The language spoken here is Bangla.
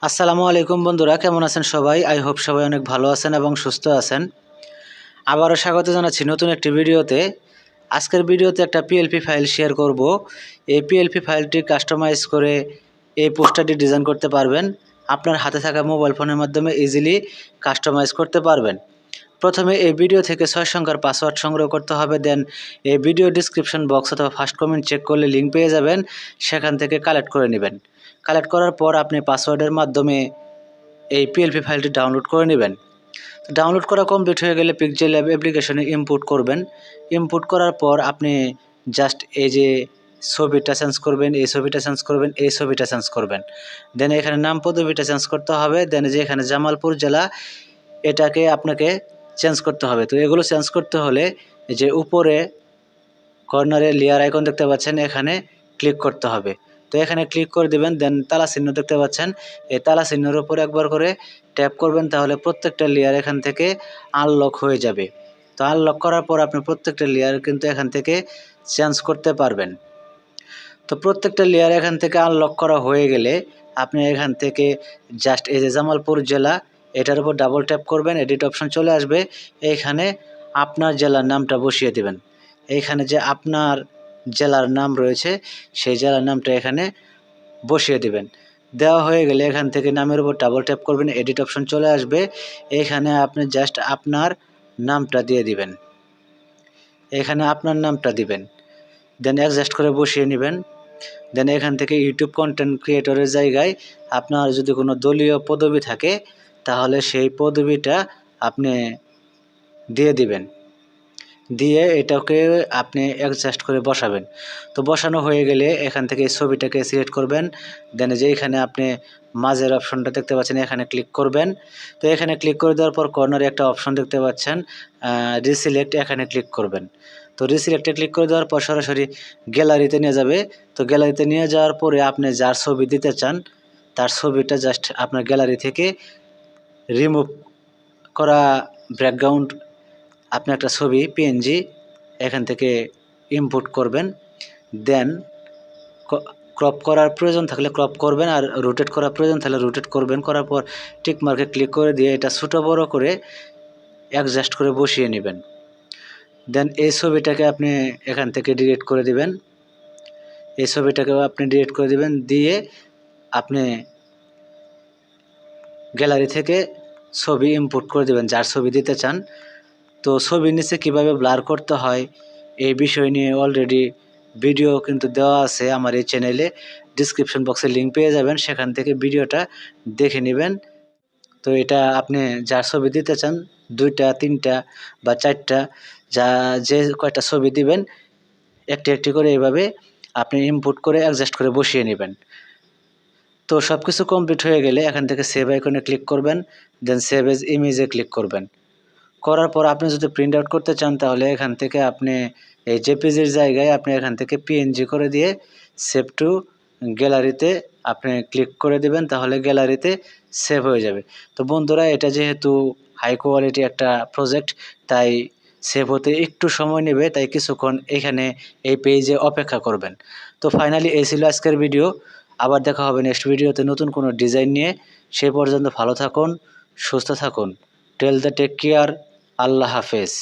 আসসালামু আলাইকুম বন্ধুরা, কেমন আছেন সবাই? আই হোপ সবাই অনেক ভালো আছেন এবং সুস্থ আছেন। আবারও স্বাগত জানাচ্ছি নতুন একটি ভিডিওতে। আজকের ভিডিওতে একটা পিএলপি ফাইল শেয়ার করব। এই পিএলপি ফাইলটি কাস্টমাইজ করে এই পোস্টারটি ডিজাইন করতে পারবেন। আপনার হাতে থাকা মোবাইল ফোনের মাধ্যমে ইজিলি কাস্টমাইজ করতে পারবেন। প্রথমে এই ভিডিও থেকে 6 সংখ্যার পাসওয়ার্ড সংগ্রহ করতে হবে। দেন এই ভিডিও ডিসক্রিপশন বক্স অথবা ফার্স্ট কমেন্ট চেক করলে লিঙ্ক পেয়ে যাবেন, সেখান থেকে কালেক্ট করে নেবেন। কালেক্ট করার পর আপনি পাসওয়ার্ডের মাধ্যমে এই পিএলপি ফাইলটি ডাউনলোড করে নেবেন। ডাউনলোড করা কমপ্লিট হয়ে গেলে পিক্সেল ল্যাব অ্যাপ্লিকেশনে ইনপুট করবেন। ইনপুট করার পর আপনি জাস্ট এই যে ছবিটা চেঞ্জ করবেন, এই ছবিটা চেঞ্জ করবেন, এই ছবিটা চেঞ্জ করবেন। দেন এখানে নাম পদবিটা চেঞ্জ করতে হবে। দেন যে এখানে জামালপুর জেলা, এটাকে আপনাকে চেঞ্জ করতে হবে। তো এগুলো চেঞ্জ করতে হলে এই যে উপরে কর্নারে লেয়ার আইকন দেখতে পাচ্ছেন, এখানে ক্লিক করতে হবে। তো এখানে ক্লিক করে দেবেন। দেন তালা চিহ্ন দেখতে পাচ্ছেন, এই তালা চিহ্নের উপর একবার করে ট্যাপ করবেন, তাহলে প্রত্যেকটা লেয়ার এখান থেকে আনলক হয়ে যাবে। তো আনলক করার পর আপনি প্রত্যেকটা লেয়ার কিন্তু এখান থেকে চেঞ্জ করতে পারবেন। তো প্রত্যেকটা লেয়ার এখান থেকে আনলক করা হয়ে গেলে আপনি এখান থেকে জাস্ট এই যে জামালপুর জেলা, এটার উপর ডাবল ট্যাপ করবেন, এডিট অপশন চলে আসবে। এইখানে আপনার জেলার নামটা বসিয়ে দেবেন। এইখানে যে আপনার জেলার নাম রয়েছে, সেই জেলার নামটা এখানে বসিয়ে দেবেন। দেওয়া হয়ে গেলে এখান থেকে নামের উপর ডাবল ট্যাপ করবেন, এডিট অপশন চলে আসবে। এখানে আপনি জাস্ট আপনার নামটা দিয়ে দিবেন, এখানে আপনার নামটা দিবেন। দেন অ্যাডজাস্ট করে বসিয়ে নেবেন। দেন এখান থেকে ইউটিউব কন্টেন্ট ক্রিয়েটরের জায়গায় আপনার যদি কোনো দলীয় পদবি থাকে, তাহলে সেই পদবিটা আপনি দিয়ে দিবেন। দিয়ে এটাকে আপনি অ্যাডজাস্ট করে বসাবেন। তো বসানো হয়ে গেলে এখান থেকে এই ছবিটাকে সিলেক্ট করবেন। দেন যে এখানে আপনি মাঝের অপশনটা দেখতে পাচ্ছেন, এখানে ক্লিক করবেন। তো এখানে ক্লিক করে দেওয়ার পর কর্নারে একটা অপশন দেখতে পাচ্ছেন, রিসিলেক্ট, এখানে ক্লিক করবেন। তো রিসিলেক্টে ক্লিক করে দেওয়ার পর সরাসরি গ্যালারিতে নিয়ে যাবে। তো গ্যালারিতে নিয়ে যাওয়ার পরে আপনি যার ছবি দিতে চান, তার ছবিটা জাস্ট আপনার গ্যালারি থেকে রিমুভ করা ব্যাকগ্রাউন্ড, আপনি একটা ছবি পিএনজি এখান থেকে ইনপুট করবেন। দেন ক্রপ করার প্রয়োজন থাকলে ক্রপ করবেন, আর রোটেট করার প্রয়োজন থাকলে রোটেট করবেন। করার পর টিক মার্কে ক্লিক করে দিয়ে এটা ছোটো বড় করে অ্যাডজাস্ট করে বসিয়ে নেবেন। দেন এই ছবিটাকে আপনি এখান থেকে ডিলিট করে দিবেন। এই ছবিটাকেও আপনি ডিলিট করে দিবেন। দিয়ে আপনি গ্যালারি থেকে ছবি ইনপুট করে দিবেন, যার ছবি দিতে চান। তো ছবির নিচে কীভাবে ব্লার করতে হয় এই বিষয় নিয়ে অলরেডি ভিডিও কিন্তু দেওয়া আছে আমার এই চ্যানেলে, ডিসক্রিপশন বক্সে লিঙ্ক পেয়ে যাবেন, সেখান থেকে ভিডিওটা দেখে নেবেন। তো এটা আপনি যার ছবি দিতে চান, 2টা 3টা বা 4টা, যে কয়টা ছবি দিবেন, একটি একটি করে এভাবে আপনি ইনপুট করে অ্যাডজাস্ট করে বসিয়ে নেবেন। তো সব কিছু কমপ্লিট হয়ে গেলে এখান থেকে সেভ আইকনে ক্লিক করবেন। দেন সেভ এজ ইমেজে ক্লিক করবেন। করার পর আপনি যদি প্রিন্ট আউট করতে চান, তাহলে এখান থেকে আপনি এই জেপিজির জায়গায় আপনি এখান থেকে পিএনজি করে দিয়ে সেভ টু গ্যালারিতে আপনি ক্লিক করে দেবেন, তাহলে গ্যালারিতে সেভ হয়ে যাবে। তো বন্ধুরা, এটা যেহেতু হাই কোয়ালিটি একটা প্রজেক্ট, তাই সেভ হতে একটু সময় নেবে, তাই কিছুক্ষণ এখানে এই পেজে অপেক্ষা করবেন। তো ফাইনালি এই ছিল আজকের ভিডিও। আবার দেখা হবে নেক্সট ভিডিওতে নতুন কোনো ডিজাইন নিয়ে। সেই পর্যন্ত ভালো থাকুন, সুস্থ থাকুন। Tell the take care. আল্লাহ হাফেজ।